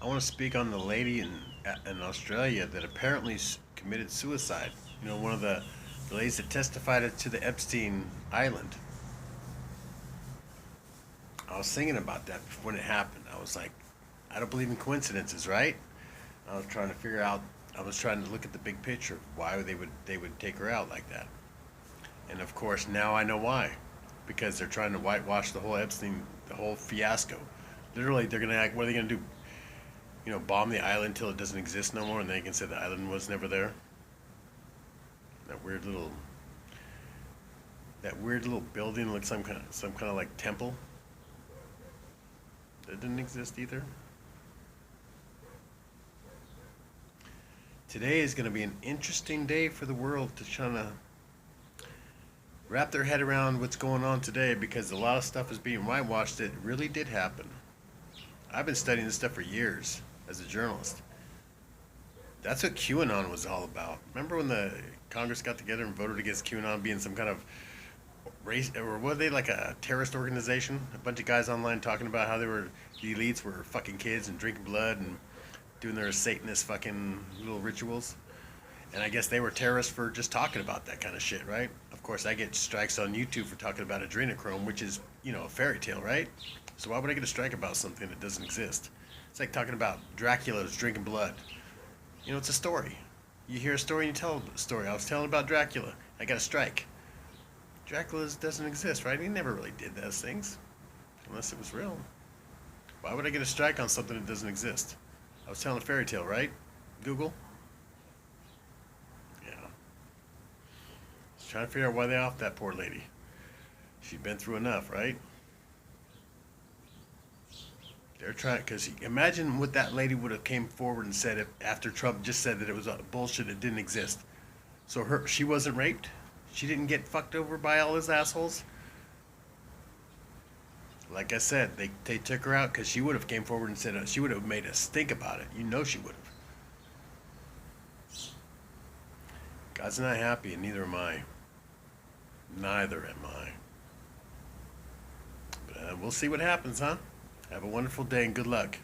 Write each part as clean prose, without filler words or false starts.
I want to speak on the lady in Australia that apparently committed suicide. You know, one of the ladies that testified to the Epstein Island. I was thinking about that when it happened. I was like, I don't believe in coincidences, right? I was trying to figure out. I was trying to look at the big picture, why they would take her out like that. And of course, now I know why, because they're trying to whitewash the whole Epstein, the whole fiasco. Literally, they're gonna act. What are they gonna do? You know, bomb the island till it doesn't exist no more, and they can say the island was never there. That weird little, that weird little building looks some kind of like temple that didn't exist either. Today is going to be an interesting day for the world to try to wrap their head around what's going on today, because a lot of stuff is being whitewashed that really did happen. I've been studying this stuff for years as a journalist. That's what QAnon was all about. Remember when the Congress got together and voted against QAnon being some kind of race, or were they like a terrorist organization? A bunch of guys online talking about how the elites were fucking kids and drinking blood and doing their Satanist fucking little rituals. And I guess they were terrorists for just talking about that kind of shit, right? Of course, I get strikes on YouTube for talking about adrenochrome, which is, a fairy tale, right? So why would I get a strike about something that doesn't exist? It's like talking about Dracula's drinking blood. It's a story. You hear a story and you tell a story. I was telling about Dracula. I got a strike. Dracula doesn't exist, right? He never really did those things, unless it was real. Why would I get a strike on something that doesn't exist? I was telling a fairy tale, right? Google? Yeah. Just trying to figure out why they off that poor lady. She'd been through enough, right? They're trying, because imagine what that lady would have came forward and said if, after Trump just said that it was a bullshit, it didn't exist. So she wasn't raped? She didn't get fucked over by all his assholes? Like I said, they took her out because she would have came forward and said she would have made us think about it. She would have. God's not happy, and neither am I. Neither am I. But we'll see what happens, huh? Have a wonderful day and good luck.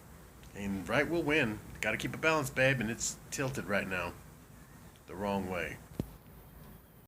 And right will win. Got to keep a balance, babe, and it's tilted right now the wrong way.